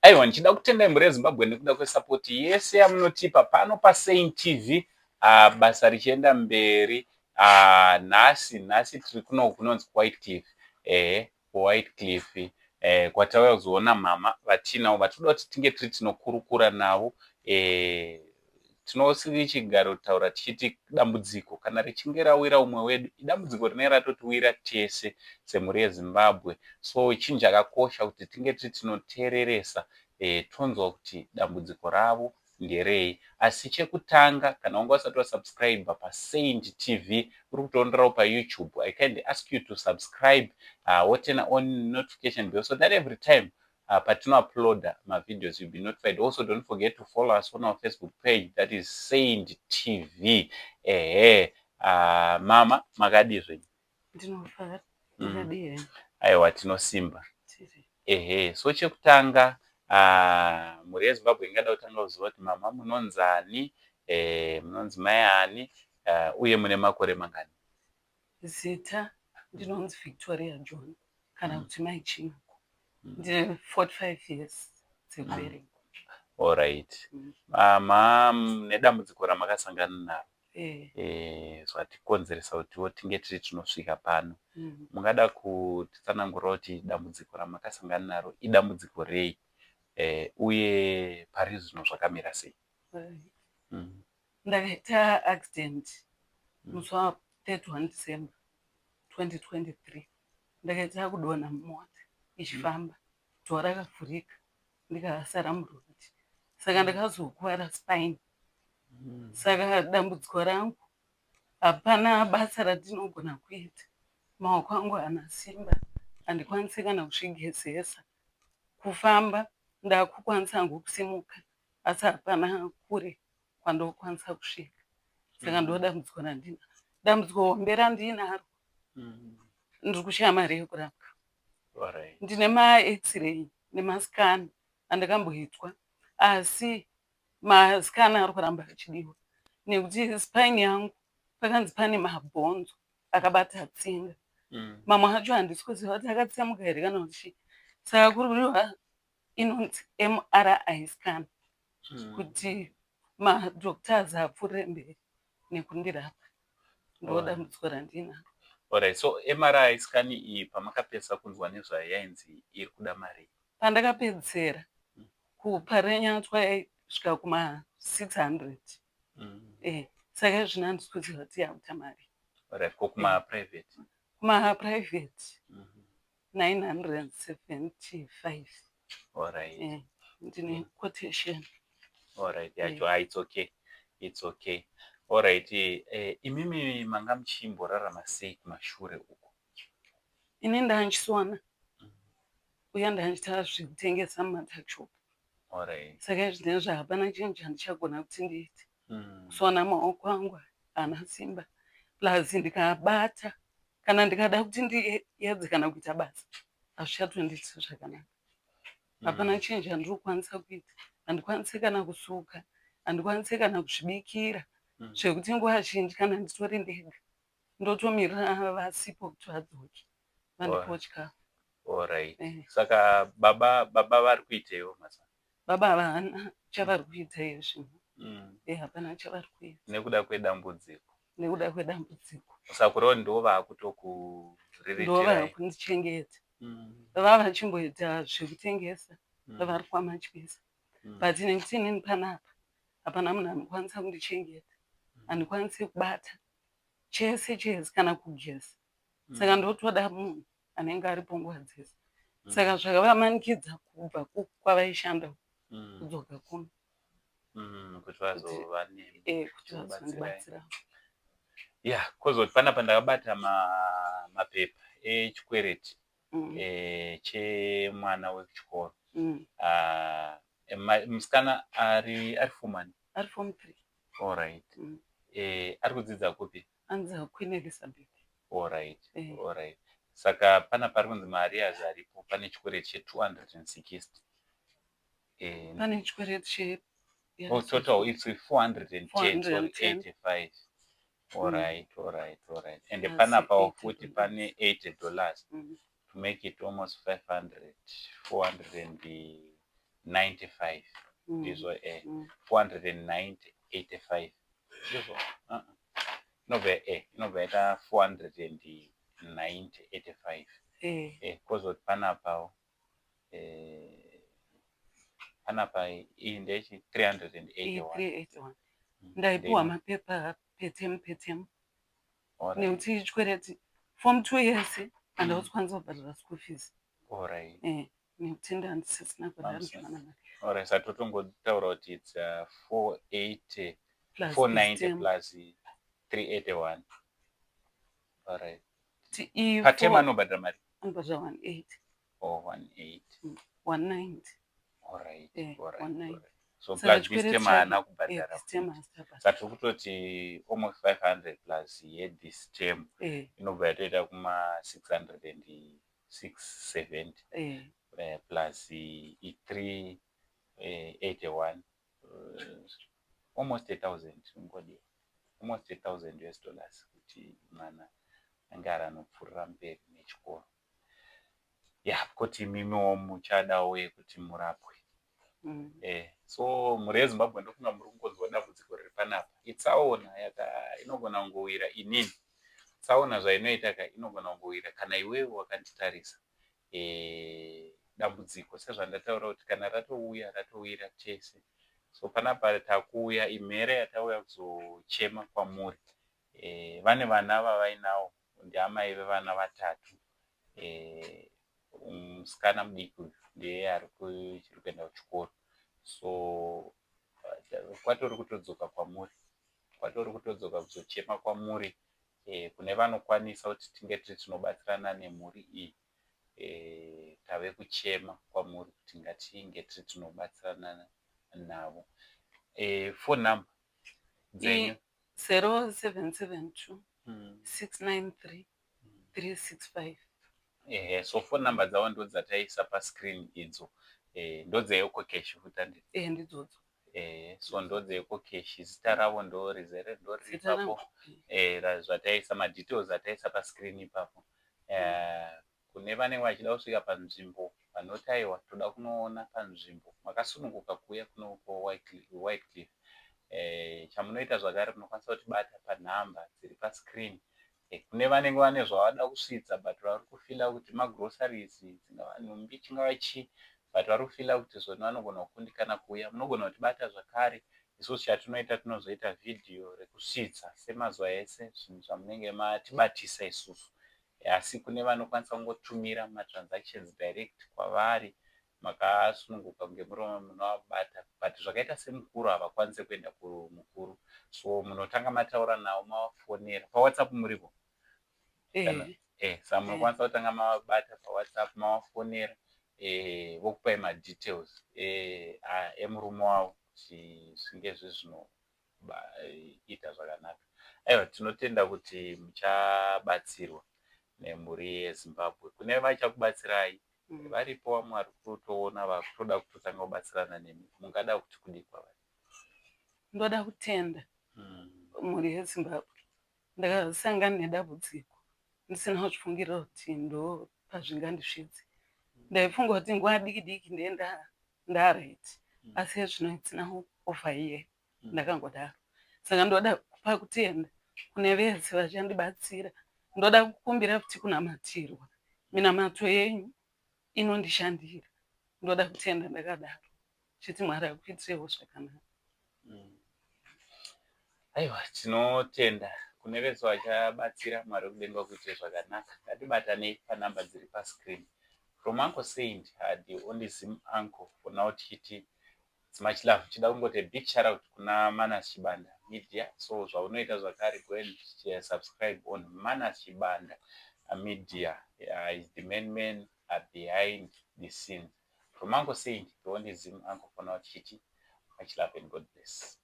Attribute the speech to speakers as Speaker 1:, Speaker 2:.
Speaker 1: Aiwa, ndichida kutendai mhuri yeZimbabwe nekuda kwesapoti yese yamunotipa pano paSaint TV. Basa richienda mberi. Nhasi tiri kuno kunonzi Whitecliff. Whitecliff kwatauya kuzoona mama vatinavo vatinoda kuti tinge tiri tinokurukura navo. Tinosiri chigaro taura tichiti dambudziko kana richinge rawira umwe wedu idambudziko rinenge ratotiwira tese semhuri yeZimbabwe. So chinhu chakakosha kuti tinge tiri tinoteereresa tonzwa kuti dambudziko ravo nderei. Asi chekutanga kana wanga usati wasubscribe paSaint TV uri kutoonerawo paYouTube, I kindly ask you to subscribe, turn on notification bell so that every time patino upload videos you'll be notified. Also don't forget to follow us on our Facebook page, that is Saint TV. Mama makadi zvenyu?
Speaker 2: Ndinofara. Ndakadii.
Speaker 1: Aiwa, tinosimba. So chekutanga mhuri yeZimbabwe ingada kutanga kuziva kuti mama munonzani, munonzi mai ani, uye mune makore mangani?
Speaker 2: Zita ndinonzi Victoria John kana kuti mai Chinako. Ndine 45 years dzekuberekwa.
Speaker 1: Alright. Mama nedambudziko ramakasangana naro zvatikonzeresa kutiwo tinge tiri tinosvika pano. Mungada kutitsanangurawo kuti dambudziko ramakasangana naro idambudziko rei, uye pari zvino zvakamira sei?
Speaker 2: Ndakaita accident musi wa31 December 2023. Ndakaita kudonha mumota ichifamba, dhoyo rakavhurika ndikasara muroti. Saka ndakazokuwara spine. Saka dambudziko rangu hapana basa ratinogona kuita. Maoko angu haana simba, handikwanisi kana kusvigezesa. Kufamba ndakukwanisa hangu kusimuka, asi hapana kure kwandokwanisa kusvika. Saka ndo dambudziko randinaro. Dambudziko hombe randinaro ndiri kushaya mari yekurapwa. Ndine ma-X-ray nemascan andakamboitwa, asi mascan ari kuramba achidiwa nekuti spine yangu pakanzi pane mabhonzo akabata tsinga. Mamwe acho handisi kuziva kuti akatsemuka here kana kuti. Saka kuriwa inonzi MRI scan kuti madoctors apfuurire mberi nekundirapa. Ndo dambudziko randinaro.
Speaker 1: Alright, so MRI scan iyi pamakapedza kunzwa nezvayo yainzi iri kuda mari?
Speaker 2: Pandakapedzera kuparenyatwa yaisvika kuma600. Saka zvino handisi kuziva kuti yakuta mari.
Speaker 1: Alright, ko kuma-private?
Speaker 2: Kuma-private 975.
Speaker 1: Alright.
Speaker 2: Ndine quotation.
Speaker 1: Alright, yacho, it's okay. It's okay. Alright, imimi manga muchimborarama sei kumashure uko?
Speaker 2: Ini ndanchisona uye ndanchita zvekutengesa mumatakshop.
Speaker 1: Alright.
Speaker 2: Saka zvinezvi hapana chinhu chandichagona kuti ndiite. Kusona maoko angu haana simba. Plus ndikabata kana ndikada kuti ndiedze kana kuita basa hazvichatondiitisi zvakanaka. Hapana chinhu chandiri kukwanisa kuita. Handikwanisi kana kusuka, handikwanisi kana kuzvibikira, zvekuti nguva zhinji kana nditori ndega ndotomirira vasipo kuti vadzoke vandipewo chikafu.
Speaker 1: Alright. Saka baba vari kuiteiwo mazana? Baba
Speaker 2: havana chavari kuita izvi. Hapana chavari kuita.
Speaker 1: Nekuda kwedambudziko?
Speaker 2: Nekuda kwedambudziko.
Speaker 1: Sakurawo ndo vakutokureretera?
Speaker 2: Ndo vakundichengeta. Vava vachimboita zvekutengesa, vari kwamatyisa. But nekuti inini panapa hapana munhu anokwanisa kundichengeta. Handikwanisi kubata chese kana kugeza. Saka ndotoda munhu anenge aripo nguva dzese. Saka zvakavamanikidza kubva kwavaishanda kudzoka kuno.
Speaker 1: Kuti vazova
Speaker 2: kuti vazondibatsira.
Speaker 1: Kozoti panapa ndakabata mapepa echikwereti chemwana wekuchikoro. Musikana ari fomani?
Speaker 2: Ari form 3.
Speaker 1: Alright. Ari kudzidza kupi?
Speaker 2: Anzi Queen Elizabeth.
Speaker 1: Alright. Alright. Saka pana pari kunzi maarias aripo, pane chikwereti che260.
Speaker 2: Pane chikwereti che
Speaker 1: total it's 485. Alright. And panapa futi pane $80 to make it almost 500, 400 and 95 ndizvo 490.85 ndizvo inobva yaita 490.85 kwozoti panapa iyi ndechi 381
Speaker 2: ndaipiwa mapepa petemu nekuti chikwereti form 2 yese handausi kwanisa kubhadhara school fees nekuti ndandisisina
Speaker 1: Alright, satotongotaura kuti it's 490 plus 381. Alright. Patema anobhadhara mari?
Speaker 2: Anobhadhara 18.
Speaker 1: Oh, 18.
Speaker 2: 190.
Speaker 1: Alright.
Speaker 2: 190.
Speaker 1: So plus this term haana kubhadhara. Sati kutoti almost 500 plus this term inobva yatoita kuma 670 plus 381 almost 1,000 ngodi almost 1,000 US dollars kuti mwana ange ari anopfuurira mberi nechikoro kuti mimiwo muchadawo yekuti murapwe so mhuri yeZimbabwe ndofunga muri kungonzwa dambudziko riri panapa itsaona inogona kungowira inini tsaona zvainoita ka inogona kungowira kana iwewe wakanditarisa dambudziko sezvandataura kuti kana ratowira tese so panapa takuuya imhere yatauya kuzochema kwamuri vane vana vavainavo ndiamai vevana 3 musikana mudiki uyu ndiye ari kuenda kuchikoro so kwatori kutodzoka kwamuri kwatori kutodzoka kuzochema kwamuri kune vanokwanisa kuti tinge tiri tinobatsirana nemhuri iyi tave kuchema kwamuri kuti ngatinge tiri tinobatsirana navo phone number dzenyu
Speaker 2: 0772 693 365
Speaker 1: so phone number dzavo ndo dzataisa pascreen idzo ndodzeiko cash futandi
Speaker 2: ndidzodzo
Speaker 1: so ndodzeiko cash zita ravo ndo rizere ndo riripapo zvataisa madetails ataisa pascreen ipapo kune vanenge vachida kusvika panzvimbo vanotaiwa toda kunoona panzvimbo makasununguka kuuya kunoko Whitecliff chamunoita zvakare munokwanisa kutibata panhamba dziri pascreen kune vanenge vane zvavada kusvitsa but vari kufila kuti magroceries dzingava nhumbi chingava chii but vari kufila kuti zvona vanogona kukundikana kuuya munogona kutibata zvakare isusu chatinoita tinozoita vhidhiyo rekusvitsa semazuva ese zvinhu zvamunenge matibatisa isusu asi kune vanokwanisa kungotumira matransactions direct kwavari makasununguka kunge muri munovabata but zvakaita semukuru havakwanisi kuenda kumukuru so munotanga mataura navo mavafonera pawhatsapp muripo saka munokwanisa kutanga mavabata pawhatsapp mavafonera vokupai madetails emurume wavo kuti zvinge zvinoita zvakanaka aiwa tinotenda kuti muchabatsirwa nemhuri yeZimbabwe kune vachakubatsirai varipo vamwe vari kutoona vakutoda kutotanga kubatsirana nemi mungada kuti kudikwa vari
Speaker 2: ndoda kutenda mhuri yeZimbabwe ndakasangana nedambudziko ndisina kuchifungirira kuti ndo pazvingandisvidze ndaifunga kuti nguva diki diki ndenda ndaraiti asi zvino itsina ofa iye ndakangodaro saka ndoda kupa kutenda kune vese vachandibatsira ndoda kukumbira kuti kunamatirwa minamato yenyu inondishandira ndoda kutenda ndakadaro chiti Mwari akuitirewo zvakanaka
Speaker 1: aiwa tinotenda kune vese vachabatsira Mwari kudenga kuitire zvakanaka ngatibatanei panhamba dziri pascreen from Uncle Saint had the only Zim uncle for now tichiti it's much love chida kungoti big shout out kuna Manas Chibanda Media so zvaunoita zvakare go and subscribe on Manas Chibanda Media is the main man behind the scenes from Uncle Saint the only Zim uncle for now tichiti much love and God bless.